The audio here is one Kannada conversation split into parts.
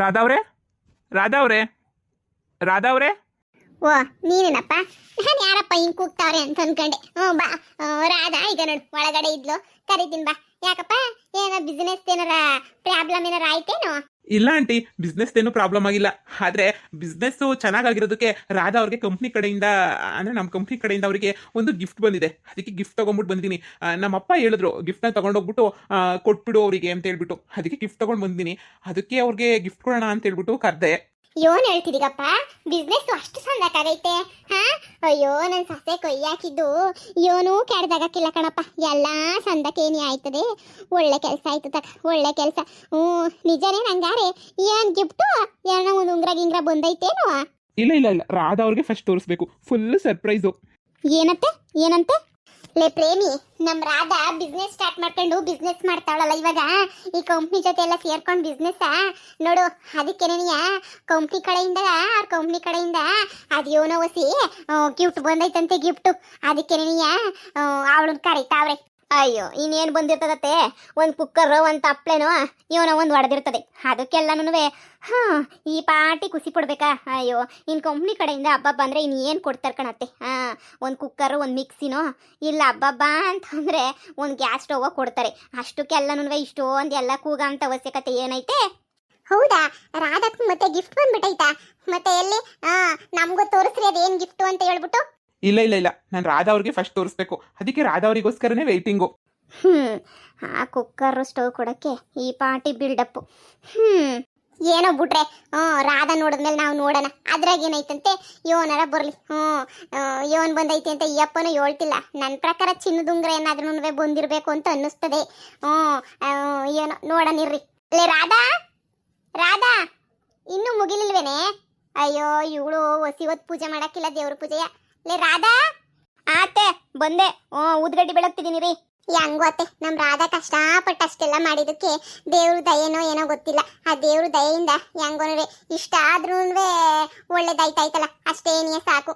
ರಾಧವ್ರೆ ರಾಧವ್ರೆ ರಾಧವ್ರೆ ಓ ನೀನೇನಪ್ಪ? ನಾನು ಯಾರಪ್ಪ ಹಿಂಗ್ ಕೂಗ್ತಾವ್ರೆ ಅಂತ ಅನ್ಕೊಂಡೆ. ಬಾ. ರಾಧಾ ಈಗ ನೋಡು ಒಳಗಡೆ ಇದ್ಲು, ಕರಿತೀನಿ ಬಾ. ಯಾಕಪ್ಪ, ಏನೋ ಬಿಸ್ನೆಸ್ ಏನಾರ ಪ್ರಾಬ್ಲಮ್ ಏನಾರ ಆಯ್ತೇನೋ? ಇಲ್ಲ ಆಂಟಿ, ಬಿಸ್ನೆಸ್ ಏನು ಪ್ರಾಬ್ಲಮ್ ಆಗಿಲ್ಲ. ಆದ್ರೆ ಬಿಸ್ನೆಸ್ ಚೆನ್ನಾಗಿರೋದಕ್ಕೆ ರಾಧಾ ಅವ್ರಿಗೆ ಕಂಪ್ನಿ ಕಡೆಯಿಂದ, ಅಂದ್ರೆ ನಮ್ಮ ಕಂಪ್ನಿ ಕಡೆಯಿಂದ ಅವರಿಗೆ ಒಂದು ಗಿಫ್ಟ್ ಬಂದಿದೆ. ಅದಕ್ಕೆ ಗಿಫ್ಟ್ ತಗೊಂಡ್ಬಿಟ್ಟು ಬಂದಿದ್ದೀನಿ. ನಮ್ಮಪ್ಪ ಹೇಳಿದ್ರು ಗಿಫ್ಟ್ನ ತಗೊಂಡೋಗ್ಬಿಟ್ಟು ಕೊಟ್ಬಿಡು ಅವರಿಗೆ ಅಂತ ಹೇಳ್ಬಿಟ್ಟು, ಅದಕ್ಕೆ ಗಿಫ್ಟ್ ತಗೊಂಡು ಬಂದಿದ್ದೀನಿ. ಅದಕ್ಕೆ ಅವ್ರಿಗೆ ಗಿಫ್ಟ್ ಕೊಡೋಣ ಅಂತ ಹೇಳ್ಬಿಟ್ಟು ಕರೆದೆ. ಯೋನ್ ಹೇಳ್ತಿದೀಗಪ್ಪ, ಬಿಸ್ನೆಸ್ ಅಷ್ಟು ಸಂದಕ್ಕಾಗೈತೆ? ಹಾ, ಅಯ್ಯೋ ನನ್ ಸೊಸೆ ಕೊಯ್ಯಾಕಿದ್ದು ಯೋನು ಕೆಡ್ದಾಗಕ್ಕಿಲ್ಲ ಕಣಪ್ಪ. ಎಲ್ಲಾ ಸಂದಕ್ಕೇನಿ ಆಯ್ತದೆ. ಒಳ್ಳೆ ಕೆಲಸ ಆಯ್ತು ತಕ, ಒಳ್ಳೆ ಕೆಲಸ. ನಿಜನೇ ನಂಗಾರೆ. ಏನ್ ಗಿಫ್ಟು? ಏನೋ ಒಂದು ಉಂಗ್ರ ಗಿಂಗ್ರ ಬಂದೈತೇನೋ? ಇಲ್ಲ ಇಲ್ಲ ಇಲ್ಲ, ರಾಧಾ ಅವ್ರಿಗೆ ಫಸ್ಟ್ ತೋರಿಸ್ಬೇಕು. Full surprise. ಏನತ್ತೆ ಏನಂತೆ? ಲೇ ಪ್ರೇಮಿ, ನಮ್ ರಾಧಾ ಬಿಸ್ನೆಸ್ ಸ್ಟಾರ್ಟ್ ಮಾಡ್ಕೊಂಡು ಬಿಸ್ನೆಸ್ ಮಾಡ್ತಾವಳಲ್ಲ ಇವಾಗ, ಈ ಕಂಪ್ನಿ ಜೊತೆ ಎಲ್ಲ ಸೇರ್ಕೊಂಡು ಬಿಸ್ನೆಸ್ ನೋಡು. ಅದಕ್ಕೆ ನೀ ಕಂಪ್ನಿ ಕಡೆಯಿಂದ ಅದೇನೋ ಹೊಸಿ ಗಿಫ್ಟ್ ಬಂದೈತಂತೆ, ಗಿಫ್ಟು. ಅದಕ್ಕೆ ನೀ ಅವಳನ್ನ ಕರೀತಾವ್ರೆ. ಅಯ್ಯೋ, ಇನ್ನೇನು ಬಂದಿರ್ತದತ್ತೆ? ಒಂದು ಕುಕ್ಕರ್, ಒಂದು ತಪ್ಪಲೆನೋ ಇವನೋ ಒಂದು ಹೊಡೆದಿರ್ತದೆ. ಅದಕ್ಕೆಲ್ಲನೂ ಈ ಪಾಟಿ ಖುಷಿ ಪಡ್ಬೇಕಾ? ಅಯ್ಯೋ, ಇನ್ನು ಕಂಪ್ನಿ ಕಡೆಯಿಂದ ಹಬ್ಬ ಬಂದರೆ ಇನ್ನು ಏನು ಕೊಡ್ತಾರೆ ಕಣತ್ತೆ? ಒಂದು ಕುಕ್ಕರ್, ಒಂದು ಮಿಕ್ಸಿನೋ, ಇಲ್ಲ ಹಬ್ಬ ಅಂತಂದರೆ ಒಂದು ಗ್ಯಾಸ್ ಸ್ಟವ್ ಕೊಡ್ತಾರೆ. ಅಷ್ಟಕ್ಕೆಲ್ಲನೂ ಇಷ್ಟೊಂದು ಎಲ್ಲ ಕೂಗ ಅಂತ ಅವಶ್ಯಕತೆ ಏನೈತೆ? ಹೌದಾ, ರಾಧಕ್ ಮತ್ತೆ ಗಿಫ್ಟ್ ಬಂದ್ಬಿಟ್ಟೈತಾ? ಮತ್ತೆ ಎಲ್ಲಿ ನಮಗೂ ತೋರಿಸ್ರಿ ಅದೇನು ಗಿಫ್ಟು ಅಂತ ಹೇಳ್ಬಿಟ್ಟು. ಇಲ್ಲ ಇಲ್ಲ ಇಲ್ಲ, ನಾನು ರಾಧಾ ಅವ್ರಿಗೆ ಫಸ್ಟ್ ತೋರಿಸ್ಬೇಕು. ಅದಕ್ಕೆ ರಾಧಾ ಅವರಿಗೋಸ್ಕರನೇ ವೆಯ್ಟಿಂಗು. ಆ ಕುಕ್ಕರ್ ಸ್ಟವ್ ಕೊಡಕ್ಕೆ ಈ ಪಾಟಿ ಬಿಲ್ಡಪ್ಪು. ಏನೋ ಬಿಟ್ರೆ ರಾಧಾ ನೋಡಿದ್ಮೇಲೆ ನಾವು ನೋಡೋಣ. ಅದ್ರಾಗ ಏನೈತಂತೆ, ಯೋನರ ಬರಲಿ. ಯೋನ್ ಬಂದೈತೆ ಅಂತ ಈ ಅಪ್ಪನೂ ಹೇಳ್ತಿಲ್ಲ. ನನ್ನ ಪ್ರಕಾರ ಚಿನ್ನದುಂಗ್ರ ಏನಾದ್ರೂ ಬಂದಿರಬೇಕು ಅಂತ ಅನ್ನಿಸ್ತದೆ. ಏನೋ ನೋಡೋಣಿರ್ರಿ. ಲೇ ರಾಧಾ, ರಾಧಾ ಇನ್ನೂ ಮುಗಿಲಿಲ್ವೇನೆ? ಅಯ್ಯೋ, ಇವಳು ಹೊತ್ತು ಪೂಜೆ ಮಾಡಕ್ಕಿಲ್ಲ, ದೇವ್ರ ಪೂಜೆಯ. ಲೇ ರಾಧಾ. ಆತೆ ಬಂದೆ. ಊದ್ಗಡ್ಡಿ ಬೆಳಗ್ತಿದ್ದೀನಿ ರೀ. ಹೆಂಗೋ ಅತ್ತೆ, ನಮ್ಮ ರಾಧಾ ಕಷ್ಟಪಟ್ಟು ಅಷ್ಟೆಲ್ಲ ಮಾಡಿದಕ್ಕೆ ದೇವ್ರ ದಯೆನೋ ಏನೋ ಗೊತ್ತಿಲ್ಲ. ಆ ದೇವ್ರ ದಯೆಯಿಂದ ಹೆಂಗೋನವೇ ಇಷ್ಟ ಆದ್ರೂ ಒಳ್ಳೇದಾಯ್ತಾಯ್ತಲ್ಲ, ಅಷ್ಟೇನಿಯೇ ಸಾಕು.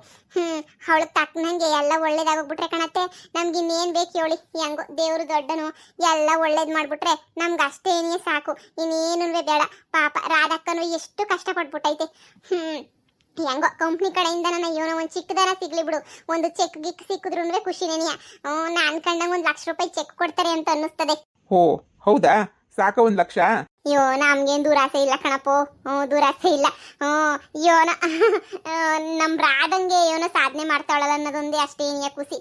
ಅವಳಿಗೆ ತಕ್ಕನಂಗೆ ಎಲ್ಲ ಒಳ್ಳೇದಾಗೋಗ್ಬಿಟ್ರೆ ಕಣತ್ತೆ, ನಮ್ಗೆ ಇನ್ನೇನು ಬೇಕು ಹೇಳಿ? ಹೆಂಗೋ ದೇವ್ರು ದೊಡ್ಡನು, ಎಲ್ಲ ಒಳ್ಳೇದು ಮಾಡ್ಬಿಟ್ರೆ ನಮ್ಗೆ ಅಷ್ಟೇನಿಯೇ ಸಾಕು, ಇನ್ನೇನು ಬೇಡ. ಪಾಪ ರಾಧಕ್ಕನು ಎಷ್ಟು ಕಷ್ಟಪಟ್ಬಿಟ್ಟೈತೆ. ಹೆಂಗೋ ಕಂಪ್ನಿ ಕಡೆಯಿಂದ ನನ್ನ ಏನೋ ಒಂದು ಚಿಕ್ಕದರ ಸಿಗ್ಲಿ ಬಿಡು. ಒಂದು ಚೆಕ್ ಗಿಕ್ ಸಿಕ್ಕಿದ್ರು ಖುಷಿನೇನಿಯ. ನಾನು ಕಂಡಂಗೆ 1 ಲಕ್ಷ ರೂಪಾಯಿ ಚೆಕ್ ಕೊಡ್ತಾರೆ ಅಂತ ಅನ್ನಿಸ್ತದೆ. ಓ ಹೌದಾ, ಸಾಕ 1 ಲಕ್ಷ? ಅಯ್ಯೋ, ನಮ್ಗೇನು ದುರಾಸೆ ಇಲ್ಲ ಕಣಪ್ಪು. ದುರಾಸೆ ಇಲ್ಲ. ಯೋನ ನಮ್ಮ ರಾಧಂಗೆ ಏನೋ ಸಾಧನೆ ಮಾಡ್ತಾವಳಲ್ಲ ಅನ್ನೋದೊಂದೇ ಅಷ್ಟೇನಿಯ ಖುಷಿ.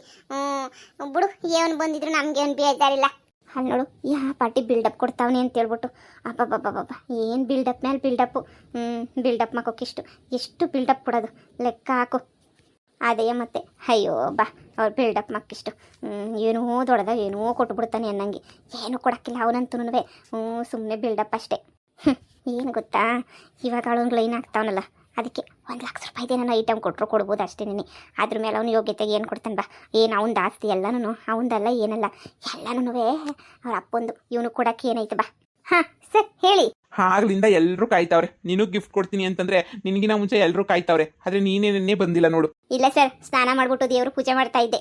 ಬಿಡು, ಏನು ಬಂದಿದ್ರು ನಮ್ಗೇನು ಬೇಜಾರಿಲ್ಲ. ಅಲ್ಲಿ ನೋಡು, ಯಾ ಪಾರ್ಟಿ ಬಿಲ್ಡಪ್ ಕೊಡ್ತಾವನೆ ಅಂತ ಹೇಳ್ಬಿಟ್ಟು. ಅಬ್ಬಬ್ಬಬ್ಬಬ್ಬ, ಏನು ಬಿಲ್ಡಪ್ ಮೇಲೆ ಬಿಲ್ಡಪ್ಪು. ಬಿಲ್ಡಪ್ ಮಕ್ಕೋಕ್ಕಿಷ್ಟು ಎಷ್ಟು ಬಿಲ್ಡಪ್ ಕೊಡೋದು ಲೆಕ್ಕ ಹಾಕು. ಅದೇ ಮತ್ತೆ, ಅಯ್ಯೋ ಬಾ, ಅವ್ರು ಬಿಲ್ಡಪ್ ಮಕ್ಕಿಷ್ಟು. ಏನೋ ದೊಡ್ಡದಾಗ ಏನೋ ಕೊಟ್ಬಿಡ್ತಾನೆ ಅನ್ನಂಗೆ. ಏನೂ ಕೊಡೋಕ್ಕಿಲ್ಲ ಅವನಂತೂ. ಸುಮ್ಮನೆ ಬಿಲ್ಡಪ್ ಅಷ್ಟೇ. ಏನು ಗೊತ್ತಾ, ಇವಾಗ ಅವಳೊಂದು ಲೈನ್ ಆಗ್ತಾವನಲ್ಲ, ಅದಕ್ಕೆ 1 ಲಕ್ಷ ರೂಪಾಯಿದೆ ನಾನು ಐಟಮ್ ಕೊಟ್ಟರು ಕೊಡ್ಬೋದು ಅಷ್ಟೇನೆ. ಅದ್ರ ಮೇಲೆ ಅವನು ಯೋಗ್ಯತೆಗೆ ಏನು ಕೊಡ್ತಾನೆ ಬಾ. ಏನು ಅವ್ನು ಆಸ್ತಿ ಎಲ್ಲನೂ ಅವನದಲ್ಲ, ಏನಲ್ಲ ಎಲ್ಲನೂ ಅವ್ರ ಅಪ್ಪಂದು. ಇವನು ಕೊಡೋಕ್ಕೆ ಏನೈತೆ ಬಾ. ಹಾಂ ಸರ್ ಹೇಳಿ. ಆಗ್ಲಿಂದ ಎಲ್ಲರೂ ಕಾಯ್ತಾವ್ರೆ, ನೀನು ಗಿಫ್ಟ್ ಕೊಡ್ತೀನಿ ಅಂತಂದ್ರೆ ನಿನಗಿನ ಮುಂಚೆ ಎಲ್ಲರೂ ಕಾಯ್ತಾವ್ರೆ. ಆದ್ರೆ ನೀನೇನೇ ಬಂದಿಲ್ಲ ನೋಡು. ಇಲ್ಲ ಸರ್, ಸ್ನಾನ ಮಾಡ್ಬಿಟ್ಟು ದೇವರು ಪೂಜೆ ಮಾಡ್ತಾ ಇದ್ದೆ.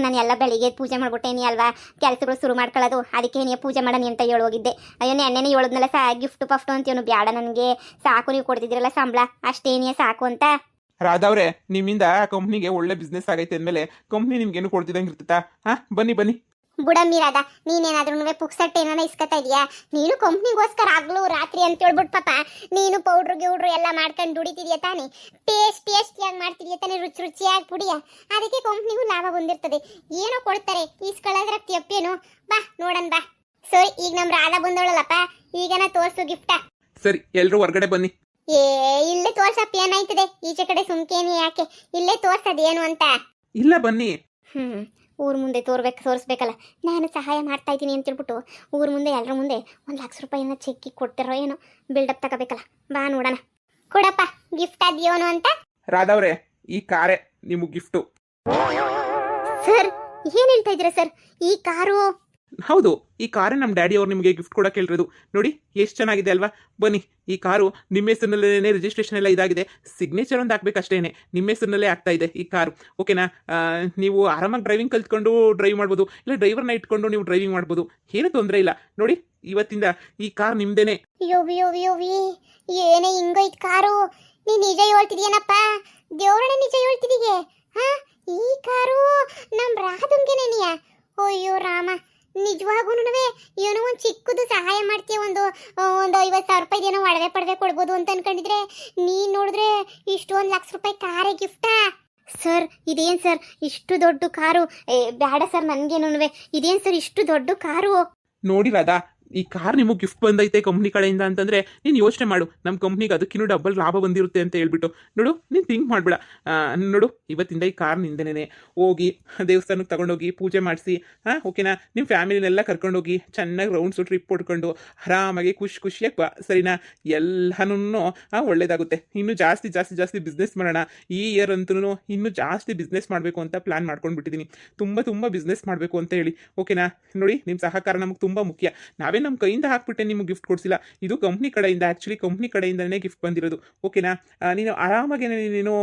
ನಾನು ಎಲ್ಲ ಬೆಳಿಗ್ಗೆ ಪೂಜೆ ಮಾಡ್ಬಿಟ್ಟೇನಿ ಅಲ್ವಾ, ಕೆಲಸಗಳು ಶುರು ಮಾಡ್ಕೊಳ್ಳೋದು. ಅದಕ್ಕೆ ನೀನು ಪೂಜೆ ಮಾಡೋಣ ಅಂತ ಹೇಳೋಗಿದ್ದೆ. ಅಯ್ಯೋ, ನೆನ್ನೆನೇ ಹೇಳಿದ್ನಲ್ಲ ಗಿಫ್ಟ್ ಪಫ್ಟು ಅಂತ. ಇವನು ಬ್ಯಾಡ ನನಗೆ, ಸಾಕು ನೀವು ಕೊಡ್ತಿದ್ದೀರಲ್ಲ ಸಂಬಳ ಅಷ್ಟೇನೇ ಸಾಕು ಅಂತ. ರಾಧವ್ರೆ, ನಿಮ್ಮಿಂದ ಕಂಪ್ನಿಗೆ ಒಳ್ಳೆ ಬಿಸ್ನೆಸ್ ಆಗೈತೆ ಅಂದಮೇಲೆ ಕಂಪ್ನಿ ನಿಮ್ಗೇನು ಕೊಡ್ತಿದ್ದಂಗೆ ಇರ್ತೈತಾ? ಬನ್ನಿ ಬನ್ನಿ. ಬುಡಮ್ಮಿ ರಾಧಾ, ನೀನೇನಾದ್ರೂ ಪುಕ್ಸಟ್ಟೆ ಏನಾನ ಇಸ್ಕೊತಾ ಇದೆಯಾ? ನೀನು ಕಂಪ್ನಿಗೋಸ್ಕರ ಆಗ್ಲೂ ರಾತ್ರಿ ಅಂತ ಹೇಳ್ಬಿಟ್ಟು ಪಾಪ ನೀನು ಪೌಡ್ರು ಗಿೌಡ್ರು ಎಲ್ಲ ಮಾಡ್ಕೊಂಡು ದುಡಿತಿದ್ಯಾ ತಾನೆ? ಟೇಸ್ಟಿಯಾಗಿ ಮಾಡ್ತಿದ್ಯಾ ತಾನೆ, ರುಚಿಯಾಗಿ ಪುಡಿಯ. ಅದಕ್ಕೆ ಕಂಪ್ನಿಗೂ ಲಾಭ ಬಂದಿರ್ತದೆ. ಏನೋ ಕೊಡ್ತಾರೆ, ಈಸ್ಕೊಳ್ಳೋದ್ರ ತಪ್ಪೇನು? ಬಾ ನೋಡನ್ ಬಾ. ಸರಿ, ಈಗ ನಮ್ಮ ರಾಧಾ ಬಂದವಳಲ್ಲಪ್ಪ, ಈಗನ ತೋರ್ಸು ಗಿಫ್ಟ. ಸರಿ, ಎಲ್ರು ಹೊರಗಡೆ ಬನ್ನಿ. ಇಲ್ಲೇ ತೋರ್ಸಪ್ಪ, ಏನಾಯ್ತದೆ? ಈಚೆ ಕಡೆ ಸುಮ್ಕೇನಿ ಯಾಕೆ? ಇಲ್ಲೇ ತೋರ್ಸದೇನು ಅಂತ. ಇಲ್ಲ ಬನ್ನಿ. ಊರ ಮುಂದೆ ತೋರಿಸ್ಬೇಕಲ್ಲ. ನಾನು ಸಹಾಯ ಮಾಡ್ತಾ ಇದ್ದೀನಿ ಅಂತ ಹೇಳ್ಬಿಟ್ಟು ಊರ ಮುಂದೆ ಎಲ್ಲರ ಮುಂದೆ 1 ಲಕ್ಷ ರೂಪಾಯಿನ ಚೆಕ್ಕಿ ಕೊಡ್ತಿರೋ ಏನೋ. ಬಿಲ್ಡಪ್ ತಗೋಬೇಕಲ್ಲ, ಬಾ ನೋಡೋಣ. ಕೊಡಪ್ಪ ಗಿಫ್ಟ್ ಅದೇನು ಅಂತ. ರಾಧವ್ರೆ, ಈ ಕಾರೇ ನಿಮಗೆ ಗಿಫ್ಟು. ಸರ್, ಏನು ಹೇಳ್ತಾ ಇದ್ದೀರಾ ಸರ್? ಈ ಕಾರು ಹೌದು, ಈ ಕಾರೇ ನಮ್ಮ ಡ್ಯಾಡಿ ಅವ್ರು ನಿಮಗೆ ಗಿಫ್ಟ್ ಕೊಡಕ್ಕೆ ಹೇಳಿರೋದು. ನೋಡಿ ಎಷ್ಟು ಚೆನ್ನಾಗಿದೆ ಅಲ್ವಾ? ಬನ್ನಿ, ಈ ಕಾರು ನಿಮ್ಮ ಹೆಸರಿನಲ್ಲೇ ರಿಜಿಸ್ಟ್ರೇಷನ್ ಎಲ್ಲ ಇದಾಗಿದೆ. ಸಿಗ್ನೇಚರ್ ಒಂದು ಹಾಕ್ಬೇಕಷ್ಟೇನೆ, ನಿಮ್ಮ ಹೆಸರಿನಲ್ಲೇ ಆಗ್ತಾ ಇದೆ ಈ ಕಾರು. ಓಕೆನಾ? ನೀವು ಆರಾಮಾಗಿ ಡ್ರೈವಿಂಗ್ ಕಲ್ತ್ಕೊಂಡು ಡ್ರೈವ್ ಮಾಡ್ಬೋದು, ಇಲ್ಲ ಡ್ರೈವರ್ನ ಇಟ್ಕೊಂಡು ನೀವು ಡ್ರೈವಿಂಗ್ ಮಾಡ್ಬೋದು, ಏನೂ ತೊಂದರೆ ಇಲ್ಲ. ನೋಡಿ, ಇವತ್ತಿಂದ ಈ ಕಾರ್ ನಿಮ್ದೇನೆ. ಯೋವಿ ಯೋವಿ ಯೋವಿ ಏನೇ ಹಿಂಗೈತ್ ಕಾರು. ನೀ ನಿಜ ಹೇಳ್ತಿದ್ಯೇನಪ್ಪ, ದೇವ್ರಣ್ಣ ನಿಜ ಹೇಳ್ತಿದೀಗೆ. ಹಾ, ಈ ಕಾರು ನಮ್ ರಾಧುಂಗೆನೇನಿಯ? ಅಯ್ಯೋ ರಾಮ, ನಿಜವಾಗೂನುವೆ ಏನೋ ಒಂದು ಚಿಕ್ಕದು ಸಹಾಯ ಮಾಡ್ತೀಯ, ಒಂದು 50,000 ರೂಪಾಯಿ ಏನೋ ಒಡವೆ ಪಡವೆ ಕೊಡ್ಬೋದು ಅಂತ ಅನ್ಕೊಂಡಿದ್ರೆ ನೀನ್ ನೋಡಿದ್ರೆ ಇಷ್ಟೊಂದು ಲಕ್ಷ ರೂಪಾಯಿ ಕಾರೇ ಗಿಫ್ಟಾ? ಸರ್ ಇದೇನು ಸರ್ ಇಷ್ಟು ದೊಡ್ಡ ಕಾರು? ಬೇಡ ಸರ್, ನನಗೇನುವೆ ಇದೇನು ಸರ್ ಇಷ್ಟು ದೊಡ್ಡ ಕಾರು? ನೋಡಿ ರಾಧಾ, ಈ ಕಾರ್ ನಿಮಗೆ ಗಿಫ್ಟ್ ಬಂದೈತೆ ಕಂಪ್ನಿ ಕಡೆಯಿಂದ ಅಂತಂದ್ರೆ ನೀನು ಯೋಚನೆ ಮಾಡು, ನಮ್ಮ ಕಂಪ್ನಿಗೆ ಅದಕ್ಕಿನ್ನೂ ಡಬಲ್ ಲಾಭ ಬಂದಿರುತ್ತೆ ಅಂತ ಹೇಳ್ಬಿಟ್ಟು. ನೋಡು, ನೀನು ಥಿಂಕ್ ಮಾಡ್ಬೇಡ. ನೋಡು, ಇವತ್ತಿಂದ ಈ ಕಾರ್ ನಿಂದೇನೆ. ಹೋಗಿ ದೇವಸ್ಥಾನಕ್ಕೆ ತಗೊಂಡೋಗಿ ಪೂಜೆ ಮಾಡಿಸಿ, ಓಕೆನಾ? ನಿಮ್ಮ ಫ್ಯಾಮಿಲಿನೆಲ್ಲ ಕರ್ಕೊಂಡೋಗಿ ಚೆನ್ನಾಗಿ ರೌಂಡ್ಸು ಟ್ರಿಪ್ ಹೊಡ್ಕೊಂಡು ಆರಾಮಾಗಿ ಖುಷಿಯಾಗಿ ಬಾ, ಸರಿನಾ? ಎಲ್ಲನೂ ಒಳ್ಳೇದಾಗುತ್ತೆ. ಇನ್ನೂ ಜಾಸ್ತಿ ಜಾಸ್ತಿ ಜಾಸ್ತಿ ಬಿಸ್ನೆಸ್ ಮಾಡೋಣ. ಈ ಇಯರ್ ಅಂತೂ ಇನ್ನೂ ಜಾಸ್ತಿ ಬಿಸ್ನೆಸ್ ಮಾಡಬೇಕು ಅಂತ ಪ್ಲ್ಯಾನ್ ಮಾಡ್ಕೊಂಡು ಬಿಟ್ಟಿದ್ದೀನಿ. ತುಂಬ ಬಿಸ್ನೆಸ್ ಮಾಡಬೇಕು ಅಂತ ಹೇಳಿ, ಓಕೆನಾ? ನೋಡಿ, ನಿಮ್ಮ ಸಹಕಾರ ನಮಗೆ ತುಂಬ ಮುಖ್ಯ. ನಾವೇ ನಮ್ಮ ಕೈಯಿಂದ ಹಾಕ್ಬಿಟ್ಟೆ ನಿಮಗೆ ಗಿಫ್ಟ್ ಕೊಡಿಸಿಲ್ಲ, ಇದು ಕಂಪ್ನಿ ಕಡೆಯಿಂದ, ಆ್ಯಕ್ಚುಲಿ ಕಂಪ್ನಿ ಕಡೆಯಿಂದನೇ ಗಿಫ್ಟ್ ಬಂದಿರೋದು. ಓಕೆನಾ? ನೀನು ಆರಾಮಾಗಿ ನೀನು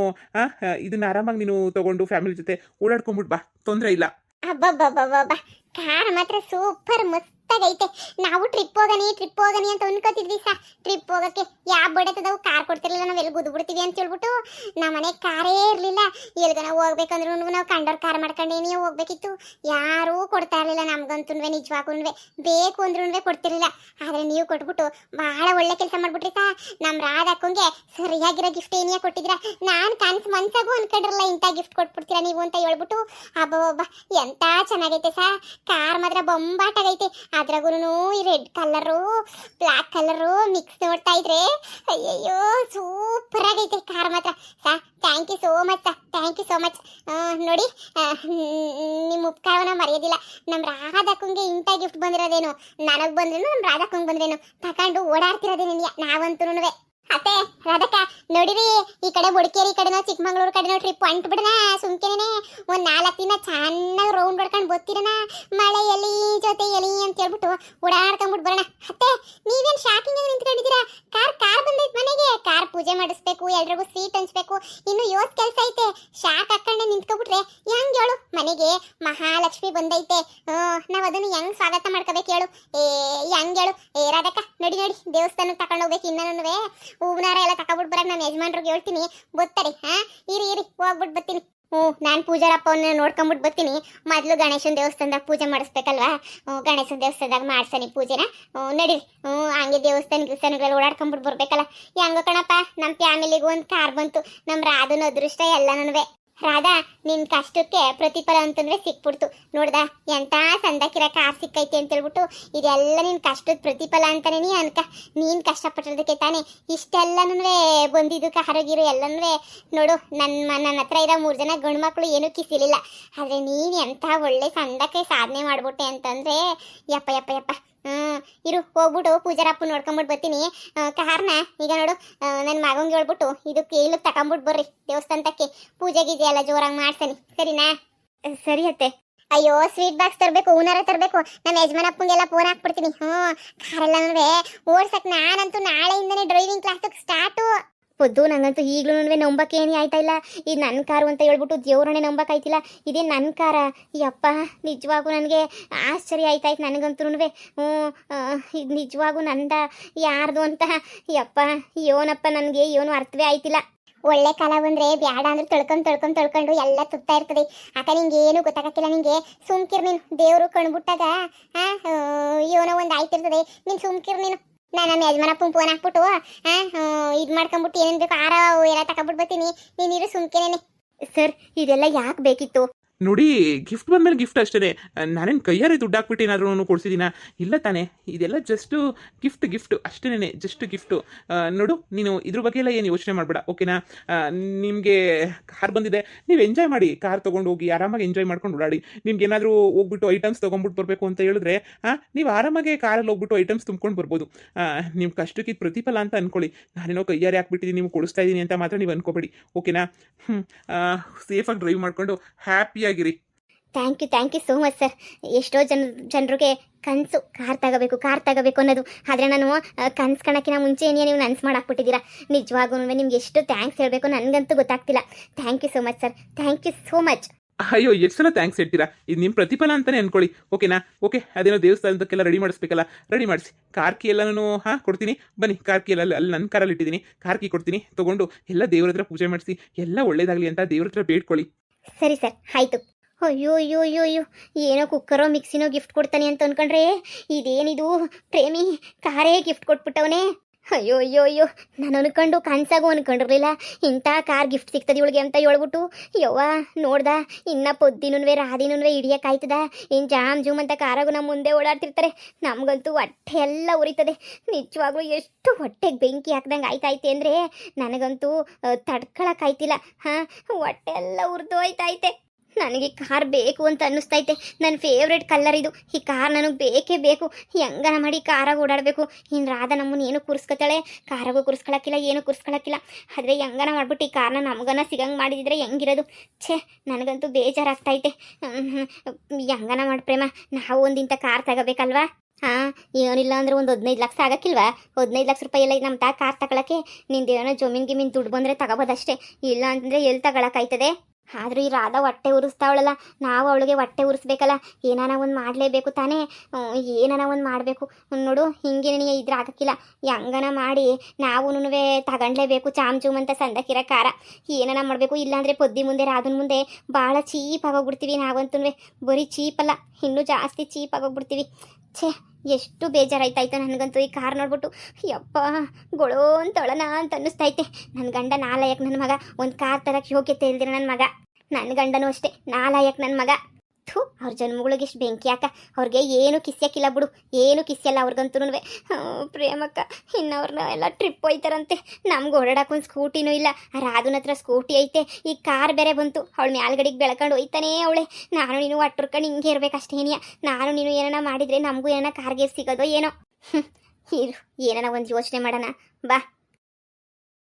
ಇದನ್ನ ಆರಾಮಾಗಿ ನೀನು ತೊಗೊಂಡು ಫ್ಯಾಮಿಲಿ ಜೊತೆ ಓಡಾಡ್ಕೊಂಬಿಟ್ಟು ಬಾ, ತೊಂದರೆ ಇಲ್ಲ. ಅಬ್ಬಬ್ಬಬ್ಬಬ್ಬ, ಕಾರ್ ಮಾತ್ರ ಸೂಪರ್ ಮಸ್ತಾಗೈತೆ. ನಾವು ಟ್ರಿಪ್ ಹೋಗನಿ ಅಂತ ಅನ್ಕೋತಿದ್ವಿ ಸಾ. ಟ್ರಿಪ್ ಹೋಗಕ್ಕೆ ಯಾವ ಬಡತದವು ಕಾರ್ ಕೊಡ್ತಿರ್ಲಿಲ್ಲ, ನಾವ್ ಎಲ್ಲಿ ಗುದ್ಬಿಡ್ತೀವಿ ಅಂತ ಹೇಳ್ಬಿಟ್ಟು ನಮ್ಮ ಮನೆ ಕಾರೇ ಇರ್ಲಿಲ್ಲ. ಎಲ್ಗನ ಹೋಗ್ಬೇಕಂದ್ರೂ ನಾವು ಕಂಡೋರ್ ಕಾರ್ ಮಾಡ್ಕೊಂಡೇನೇ ಹೋಗ್ಬೇಕಿತ್ತು. ಯಾರೂ ಕೊಡ್ತಾ ಇರ್ಲಿಲ್ಲ ನಮ್ಗಂತೂ, ನಿಜವಾಗೂ ಬೇಕು ಅಂದ್ರೂ ಕೊಡ್ತಿರ್ಲಿಲ್ಲ. ಆದ್ರೆ ನೀವು ಕೊಟ್ಬಿಟ್ಟು ಬಹಳ ಒಳ್ಳೆ ಕೆಲಸ ಮಾಡ್ಬಿಟ್ರಿ ಸಾ. ನಮ್ ರಾಧಕ್ಕಂಗೆ ಸರಿಯಾಗಿರೋ ಗಿಫ್ಟ್ ಏನಿಯಾ ಕೊಟ್ಟಿದ್ರ. ನಾನ್ ಮನ್ಸಾಗೂ ಅನ್ಕೊಂಡಿರಲ್ಲ ಇಂಥ ಗಿಫ್ಟ್ ಕೊಟ್ಬಿಡ್ತೀರಾ ನೀವು ಅಂತ ಹೇಳ್ಬಿಟ್ಟು. ಅಬ್ಬಬ್ಬ, ಎಂತ ಚೆನ್ನಾಗೈತೆ ಸಾ ಕಾರ್, ಮಾತ್ರ ಬೊಂಬಾಟಾಗೈತೆ. ಅದ್ರಾಗೂ ಈ red colour black colour mix ನೋಡ್ತಾ ಇದ್ರೆ ಅಯ್ಯಯ್ಯೋ ಸೂಪರ್ ಆಗೈತೆ ಕಾರ್ ಮಾತ್ರ ಸಾ. Thank you so much saw, thank you so much. ನೋಡಿ, ನಿಮ್ಮ ಉಪಕಾರನ ಮರೆಯೋದಿಲ್ಲ. ನಮ್ಮ ರಾಧಕ್ಕಂಗೆ ಇಂಥ ಗಿಫ್ಟ್ ಬಂದಿರೋದೇನು, ನನಗೆ ಬಂದ್ರೇನು ನಮ್ಮ ರಾಧಕ್ಕಂಗೆ ಬಂದ್ರೇನು ತಗೊಂಡು ಓಡಾಡ್ತಿರೋದೇನು ನಾವಂತೂ. ಅತ್ತೆ ರಾಧಕ್ಕ ನೋಡಿರಿ, ಈ ಕಡೆ ಬುಡಕೇರಿ ಕಡೆನೋ ಚಿಕ್ಕಮಂಗ್ಳೂರು ಕಡೆನೋ ಟ್ರಿಪ್ ಹೊಂಟ್ಬಿಡಣ. ಸುಮ್ಕೆನೆ ಒಂದ್ 4 ದಿನ ಚೆನ್ನಾಗಿ ರೌಂಡ್ ಹೊಡ್ಕೊಂಡು ಬರ್ತಿರಣ. ಮಳೆ ಎಲಿ ಜೊತೆ ಎಲಿ ಅಂತ ಹೇಳ್ಬಿಟ್ಟು ಓಡಾಡ್ಕೊಂಡ್ಬಿಟ್ಟು ಬರೋಣ. ಅತ್ತೆ ನೀವೇನ್ ಶಾಕಿಂಗ್ ಆಗಿ ನಿಂತ್ಕೊಂಡಿದ್ದೀರಾ? ಕಾರ್ ಬಂದೈತೆ ಮನೆಗೆ, ಕಾರ್ ಪೂಜೆ ಮಾಡಿಸ್ಬೇಕು, ಎಲ್ರಿಗೂ ಸ್ವೀಟ್ ಹಂಚ್ಬೇಕು, ಇನ್ನು ಯೋತ್ ಕೆಲಸ ಐತೆ. ಶಾಕ್ ಹಾಕೊಂಡೆ ನಿಂತ್ಕೊಬಿಟ್ರೆ ಹೆಂಗ್ ಹೇಳು? ಮನೆಗೆ ಮಹಾಲಕ್ಷ್ಮಿ ಬಂದೈತೆ, ನಾವ್ ಅದನ್ನು ಹೆಂಗ್ ಸ್ವಾಗತ ಮಾಡ್ಕೋಬೇಕು ಹೇಳು? ಹೆಂಗ್ ಹೇಳು? ರಾಧಕ್ಕ ನೋಡಿ ದೇವಸ್ಥಾನಕ್ಕೆ ತಗೊಂಡು ಹೋಗ್ಬೇಕು. ಇನ್ನೂ ಹೂವಿನಾರ ಎಲ್ಲ ತಗೊಬಿಟ್ಟು ಬರಕ್ ನಮ್ಮ ಯಜಮಾನ್ರಿಗೆ ಹೇಳ್ತೀನಿ, ಗೊತ್ತರಿ. ಇರಿ ಹೋಗ್ಬಿಟ್ಟು ಬರ್ತೀನಿ. ನಾನು ಪೂಜಾರಪ್ಪವನ್ನ ನೋಡ್ಕೊಂಬಿಟ್ಟು ಬರ್ತೀನಿ. ಮೊದಲು ಗಣೇಶನ ದೇವಸ್ಥಾನದಾಗ ಪೂಜೆ ಮಾಡಿಸ್ಬೇಕಲ್ವಾ? ಗಣೇಶನ ದೇವಸ್ಥಾನದಾಗ ಮಾಡ್ಸನಿ ಪೂಜೆನ. ನಡೀರಿ, ಹಂಗೆ ದೇವಸ್ಥಾನಗಳು ಓಡಾಡ್ಕೊಂಬಿಟ್ಟು ಬರ್ಬೇಕಲ್ಲ. ಹೆಂಗೋ ಕಣಪ್ಪ, ನಮ್ಮ ಫ್ಯಾಮಿಲಿಗೂ ಒಂದು ಕಾರ್ ಬಂತು. ನಮ್ಮ ರಾಧನ ಅದೃಷ್ಟ ಎಲ್ಲನೂ. ರಾಧಾ, ನಿನ್ ಕಷ್ಟಕ್ಕೆ ಪ್ರತಿಫಲ ಅಂತಂದ್ರೆ ಸಿಕ್ಬಿಡ್ತು. ನೋಡ್ದ ಎಂತ ಸಂದಕಿರ ಕಾರ್ ಸಿಕ್ಕೈತೆ ಅಂತ ಹೇಳ್ಬಿಟ್ಟು, ಇದೆಲ್ಲ ನಿನ್ ಕಷ್ಟದ ಪ್ರತಿಫಲ ಅಂತಾನೆ ನೀ ಅನ್ಕ. ನೀನ್ ಕಷ್ಟಪಟ್ಟಿರೋದಕ್ಕೆ ತಾನೇ ಇಷ್ಟೆಲ್ಲನೂ ಬಂದಿದ್ದು, ಕಾರಗಿರು ಎಲ್ಲನೂ. ನೋಡು, ನನ್ನ ಹತ್ರ ಇರೋ 3 ಜನ ಗಂಡು ಮಕ್ಕಳು ಏನೂ ಕಿಸಿಲಿಲ್ಲ. ಆದ್ರೆ ನೀನ್ ಎಂತ ಒಳ್ಳೆ ಸಂದಕ್ಕೆ ಸಾಧನೆ ಮಾಡ್ಬಿಟ್ಟೆ ಅಂತಂದ್ರೆ ಯಪ್ಪ ಯಪ್ಪ ಯಪ್ಪ. ಇರು, ಹೋಗ್ಬಿಟ್ಟು ಪೂಜಾರಪ್ಪ ನೋಡ್ಕೊಂಬಿಟ್ಟು ಬರ್ತೀನಿ. ಕಾರ್ನ ಈಗ ನೋಡು, ನನ್ನ ಮಗಂಗೆ ಹೇಳ್ಬಿಟ್ಟು ಇದಕ್ಕೆ ಇಲ್ಲಿ ತಗೊಂಬಿಟ್ಟು ಬರ್ರಿ ದೇವಸ್ಥಾನಕ್ಕೆ. ಪೂಜೆ ಗೀಜೆ ಎಲ್ಲ ಜೋರಾಗಿ ಮಾಡ್ಸನಿ, ಸರಿನಾ? ಸರಿ ಅತ್ತೆ. ಅಯ್ಯೋ, ಸ್ವೀಟ್ ಬಾಕ್ಸ್ ತರಬೇಕು, ಹೂನಾರ ತರಬೇಕು. ನಮ್ಮ ಯಜಮಾನಪ್ಪಂಗೆಲ್ಲ ಫೋನ್ ಹಾಕ್ಬಿಡ್ತೀನಿ. ಕಾರೆಲ್ಲನೂ ಓಡ್ಸಕ್ ನಾನಂತೂ ನಾಳೆಯಿಂದನೇ ಡ್ರೈವಿಂಗ್ ಕ್ಲಾಸ್ ಸ್ಟಾರ್ಟು. ಪೊದ್ದು ನಂಗಂತೂ ಈಗಲೂ ನಂಬಕ್ಕೆ ಏನು ಆಯ್ತಾ ಇಲ್ಲ. ಇದು ನನ್ನ ಕಾರು ಅಂತ ಹೇಳ್ಬಿಟ್ಟು ದೇವ್ರನ್ನೇ ನಂಬಕ್ಕಾಯ್ತಿಲ್ಲ. ಇದೇ ನನ್ನ ಕಾರ. ಯಪ್ಪ, ನಿಜವಾಗೂ ನನಗೆ ಆಶ್ಚರ್ಯ ಆಯ್ತಾಯ್ತು ನನಗಂತೂ. ಇದು ನಿಜವಾಗೂ ನಂದ ಯಾರ್ದು ಅಂತ ಯಪ್ಪ ಯೋನಪ್ಪ, ನನಗೆ ಏನು ಅರ್ಥವೇ ಆಯ್ತಿಲ್ಲ. ಒಳ್ಳೆ ಕಾಲ ಬಂದ್ರೆ ಬ್ಯಾಡ ಅಂದ್ರೆ ತೊಳ್ಕೊಂಡು ಎಲ್ಲ ತುತ್ತಾ ಇರ್ತದೆ. ಅಕ್ಕ ನಿಂಗೆ ಏನು ಗೊತ್ತಾಗಕ್ಕಿಲ್ಲ. ನಿಂಗೆ ಸುಮ್ಕಿರ್ ನೀನು. ದೇವರು ಕಣ್ಬಿಟ್ಟಾಗ ಏನೋ ಒಂದು ಆಯ್ತಿರ್ತದೆ. ನೀನು ಸುಮ್ಕಿರ್ ನೀನು. ನಾನು ನಮ್ಮ ಯಜಮಾನಪ್ಪ ಫೋನ್ ಹಾಕ್ಬಿಟ್ಟು ಇದು ಮಾಡ್ಕೊಂಬಿಟ್ಟು ಏನೇನು ಬೇಕು ಆರ ಎಲ್ಲ ತಗೊಂಡ್ಬಿಟ್ಟು ಬರ್ತೀನಿ. ನೀನಿರು ಸುಮ್ಕೆನೇನೆ. ಸರ್, ಇದೆಲ್ಲ ಯಾಕೆ ಬೇಕಿತ್ತು? ನೋಡಿ, ಗಿಫ್ಟ್ ಬಂದಮೇಲೆ ಗಿಫ್ಟ್ ಅಷ್ಟೇ. ನಾನೇನು ಕೈಯಾರೆ ದುಡ್ಡು ಹಾಕ್ಬಿಟ್ಟು ಏನಾದರೂ ಕೊಡ್ಸಿದ್ದೀನ? ಇಲ್ಲ ತಾನೇ. ಇದೆಲ್ಲ ಜಸ್ಟು ಗಿಫ್ಟ್ ಅಷ್ಟೇನೆ, ಜಸ್ಟ್ ಗಿಫ್ಟು. ನೋಡು, ನೀನು ಇದ್ರ ಬಗ್ಗೆ ಎಲ್ಲ ಏನು ಯೋಚನೆ ಮಾಡಬೇಡ, ಓಕೆನಾ? ನಿಮಗೆ ಕಾರ್ ಬಂದಿದೆ, ನೀವು ಎಂಜಾಯ್ ಮಾಡಿ. ಕಾರ್ ತೊಗೊಂಡು ಹೋಗಿ ಆರಾಮಾಗಿ ಎಂಜಾಯ್ ಮಾಡ್ಕೊಂಡು ಓಡಾಡಿ. ನಿಮ್ಗೆ ಏನಾದರೂ ಹೋಗ್ಬಿಟ್ಟು ಐಟಮ್ಸ್ ತೊಗೊಂಡ್ಬಿಟ್ಟು ಬರಬೇಕು ಅಂತ ಹೇಳಿದ್ರೆ ನೀವು ಆರಾಮಾಗಿ ಕಾರಲ್ಲಿ ಹೋಗ್ಬಿಟ್ಟು ಐಟಮ್ಸ್ ತುಂಬ್ಕೊಂಡು ಬರ್ಬೋದು. ನಿಮ್ಮ ಕಷ್ಟಕ್ಕೆ ಪ್ರತಿಫಲ ಅಂತ ಅಂದ್ಕೊಳ್ಳಿ. ನಾನೇನೋ ಕೈಯಾರೆ ಹಾಕ್ಬಿಟ್ಟಿದ್ದೀನಿ, ನಿಮ್ಗೆ ಕೊಡಿಸ್ತಾ ಇದ್ದೀನಿ ಅಂತ ಮಾತ್ರ ನೀವು ಅನ್ಕೋಬೇಡಿ, ಓಕೆನಾ? ಸೇಫಾಗಿ ಡ್ರೈವ್ ಮಾಡಿಕೊಂಡು ಹ್ಯಾಪಿಯಾಗಿರಿ. Thank you so much sir. ಎಷ್ಟೋ ಜನರಿಗೆ ಕನಸು ಕಾರ್ ತಗೋಬೇಕು ಅನ್ನೋದು. ಆದರೆ ನಾನು ಕನಸು ಕಾಣೋಕ್ಕಿಂತ ಮುಂಚೆ ನೀವು ನನಸು ಮಾಡಾಕ್ಬಿಟ್ಟಿದ್ದೀರಾ. ನಿಜವಾಗೂ ನಿಮ್ಗೆ ಎಷ್ಟು ಥ್ಯಾಂಕ್ಸ್ ಹೇಳಬೇಕು ನನಗಂತೂ ಗೊತ್ತಾಗ್ತಿಲ್ಲ. Thank you so much sir, thank you so much. ಅಯ್ಯೋ ಎಷ್ಟು ಸಲ ಥ್ಯಾಂಕ್ಸ್ ಹೇಳ್ತೀರಾ, ಇದು ನಿಮ್ಮ ಪ್ರತಿಫಲ ಅಂತಾನೆ ಅನ್ಕೊಳ್ಳಿ. ಓಕೆನಾ? ಓಕೆ, ಅದೇನೋ ದೇವಸ್ಥಾನದಕ್ಕೆಲ್ಲ ರೆಡಿ ಮಾಡಿಸ್ಬೇಕಲ್ಲ, ರೆಡಿ ಮಾಡಿಸಿ. ಕಾರ್ ಕೀ ಎಲ್ಲ ನಾನು ಕೊಡ್ತೀನಿ ಬನ್ನಿ. ಕಾರ್ ಕೀ ಎಲ್ಲ ಅಲ್ಲಿ ನನ್ನ ಕಾರಲ್ಲಿ ಇಟ್ಟಿದ್ದೀನಿ, ಕಾರ್ ಕೀ ಕೊಡ್ತೀನಿ ತೊಗೊಂಡು ಎಲ್ಲ ದೇವ್ರ ಹತ್ರ ಪೂಜೆ ಮಾಡಿಸಿ, ಎಲ್ಲ ಒಳ್ಳೇದಾಗಲಿ ಅಂತ ದೇವ್ರ ಹತ್ರ ಬೇಡ್ಕೊಳ್ಳಿ. ಸರಿ ಸರ್, ಆಯಿತು. ಅಯ್ಯೋ ಏನೋ ಕುಕ್ಕರೋ ಮಿಕ್ಸಿನೋ ಗಿಫ್ಟ್ ಕೊಡ್ತಾನೆ ಅಂತ ಅನ್ಕೊಂಡ್ರೆ ಇದೇನಿದು ಪ್ರೇಮಿ ಕಾರೇ ಗಿಫ್ಟ್ ಕೊಟ್ಬಿಟ್ಟವನೇ. ಅಯ್ಯೋ ನಾನು ಅನ್ಕೊಂಡು ಕನ್ಸಾಗೂ ಅನ್ಕೊಂಡಿರ್ಲಿಲ್ಲ ಇಂಥ ಕಾರ್ ಗಿಫ್ಟ್ ಸಿಗ್ತದೆ ಇವಳಿಗೆ ಅಂತ ಹೇಳ್ಬಿಟ್ಟು. ಯವ್ವ ನೋಡ್ದ ಇನ್ನ ಪೊದ್ದಿನುವೆ ರಾದಿನುವೆ ಹಿಡಿಯೋಕ್ಕಾಯ್ತದ. ಇನ್ನು ಜಾಮ್ ಜೂಮ್ ಅಂತ ಕಾರಾಗೂ ನಮ್ಮ ಮುಂದೆ ಓಡಾಡ್ತಿರ್ತಾರೆ. ನಮಗಂತೂ ಹೊಟ್ಟೆ ಎಲ್ಲ ಉರಿತದೆ. ನಿಜವಾಗ್ಲೂ ಎಷ್ಟು ಹೊಟ್ಟೆಗೆ ಬೆಂಕಿ ಹಾಕ್ದಂಗೆ ಆಯ್ತೈತೆ ಅಂದರೆ ನನಗಂತೂ ತಡ್ಕೊಳಕ್ಕಾಯ್ತಿಲ್ಲ. ಹೊಟ್ಟೆ ಎಲ್ಲ ಉರಿದು ಹೋಯ್ತೈತೆ. ನನಗೆ ಕಾರ್ ಬೇಕು ಅಂತ ಅನ್ನಿಸ್ತೈತೆ. ನನ್ನ ಫೇವ್ರೆಟ್ ಕಲರ್ ಇದು. ಈ ಕಾರ್ ನನಗೆ ಬೇಕೇ ಬೇಕು. ಹೆಂಗನ ಮಾಡಿ ಕಾರಾಗ ಓಡಾಡಬೇಕು. ಇನ್ನು ರಾಧಾ ನಮ್ಮನ್ನು ಏನು ಕೂರಿಸ್ಕೊತಾಳೆ, ಕಾರಾಗೂ ಕೂರಿಸ್ಕೊಳಕ್ಕಿಲ್ಲ, ಏನು ಕೂರಿಸ್ಕೊಳಕ್ಕಿಲ್ಲ. ಆದರೆ ಹೆಂಗನ ಮಾಡ್ಬಿಟ್ಟು ಈ ಕಾರ್ನ ನಮಗನ ಸಿಗಂಗೆ ಮಾಡಿದಿದ್ರೆ ಹೆಂಗಿರೋದು. ಛೇ, ನನಗಂತೂ ಬೇಜಾರಾಗ್ತೈತೆ. ಹೆಂಗನ ಮಾಡಿ ಪ್ರೇಮ, ನಾವು ಒಂದಿಂಥ ಕಾರ್ ತಗೋಬೇಕಲ್ವಾ? ಏನಿಲ್ಲ ಅಂದ್ರೆ ಒಂದು 15 ಲಕ್ಷ ಆಗಕ್ಕಿಲ್ವಾ? 15 ಲಕ್ಷ ರೂಪಾಯಿ ಎಲ್ಲ ನಮ್ಮ ಕಾರ್ ತಗೊಳಕ್ಕೆ ನಿಂದೇನೋ ಜಮೀನ್ ಗಿಮೀನ್ ದುಡ್ಡು ಬಂದರೆ ತಗೋಬೋದಷ್ಟೇ. ಇಲ್ಲ ಅಂತಂದರೆ ಎಲ್ಲಿ ತಗೊಳಕ್ಕಾಯ್ತದೆ? ಆದರೂ ಈ ರಾಧಾ ಹೊಟ್ಟೆ ಉರಿಸ್ತಾವಳಲ್ಲ, ನಾವು ಅವಳಿಗೆ ಹೊಟ್ಟೆ ಉರಿಸ್ಬೇಕಲ್ಲ. ಏನಾನ ಒಂದು ಮಾಡಲೇಬೇಕು ತಾನೇ. ಏನಾನ ಒಂದು ಮಾಡಬೇಕು ನೋಡು. ಹಿಂಗೆ ನನಗೆ ಇದ್ರೆ ಆಗಕ್ಕಿಲ್ಲ. ಹೆಂಗನ ಮಾಡಿ ನಾವು ತಗೊಂಡ್ಲೇಬೇಕು ಚಾಮ್ ಚೂಮ್ ಅಂತ ಸಂದಕ್ಕಿರೋ ಕಾರ. ಏನಾನ ಮಾಡಬೇಕು. ಇಲ್ಲಾಂದರೆ ಪೊದ್ದಿ ಮುಂದೆ ರಾಧನ ಮುಂದೆ ಭಾಳ ಚೀಪ್ ಆಗೋಗ್ಬಿಡ್ತೀವಿ ನಾವಂತೂ. ಬರೀ ಚೀಪಲ್ಲ, ಇನ್ನೂ ಜಾಸ್ತಿ ಚೀಪ್ ಆಗೋಗ್ಬಿಡ್ತೀವಿ. ಛೇ, ಎಷ್ಟು ಬೇಜಾರಾಯ್ತಾಯ್ತು ನನಗಂತೂ ಈ ಕಾರ್ ನೋಡ್ಬಿಟ್ಟು. ಯಪ್ಪ ಗೊಳೋ ಅಂತೊಳನ ಅಂತ ಅನ್ನಿಸ್ತೈತೆ. ನನ್ನ ಗಂಡ ನಾಲಾಯಕ್ ನನ್ನ ಮಗ. ಒಂದು ಕಾರ್ ತರಕ್ಕೆ ಯೋಗ್ಯತೆ ಇಲ್ದಿರ ನನ್ನ ಮಗ. ನನ್ನ ಗಂಡನೂ ಅಷ್ಟೇ ನಾಲಾಯಕ್ ನನ್ನ ಮಗ. ಥೂ, ಅವ್ರ ಜನ್ಮಗಳಿಗೆ ಎಷ್ಟು ಬೆಂಕಿ ಹಾಕ. ಅವ್ರಿಗೆ ಏನು ಕಿಸ್ಯಕ್ಕಿಲ್ಲ ಬಿಡು, ಏನು ಕಿಸ್ಯಲ್ಲ ಅವ್ರಿಗಂತೂ. ಪ್ರೇಮಕ್ಕ ಇನ್ನವ್ರನ್ನ ಎಲ್ಲ ಟ್ರಿಪ್ ಹೋಯ್ತಾರಂತೆ. ನಮ್ಗೆ ಓಡಾಡಕ್ಕೆ ಸ್ಕೂಟಿನೂ ಇಲ್ಲ. ರಾಧುನ ಹತ್ರ ಸ್ಕೂಟಿ ಐತೆ, ಈ ಕಾರ್ ಬೇರೆ ಬಂತು. ಅವಳ ಮ್ಯಾಲ್ಗಡಿಗೆ ಬೆಳ್ಕೊಂಡು ಹೋಯ್ತಾನೇ ಅವಳೆ. ನಾನು ನೀನು ಒಟ್ಟುರ್ಕೊಂಡು ಹಿಂಗೆ ಇರ್ಬೇಕಷ್ಟೇನಿಯ. ನಾನು ನೀನು ಏನಾನ ಮಾಡಿದರೆ ನಮಗೂ ಏನಾನ ಕಾರ್ಗೆ ಸಿಗೋದೋ ಏನೋ. ಇರು, ಏನಾನ ಒಂದು ಯೋಚನೆ ಮಾಡೋಣ ಬಾ.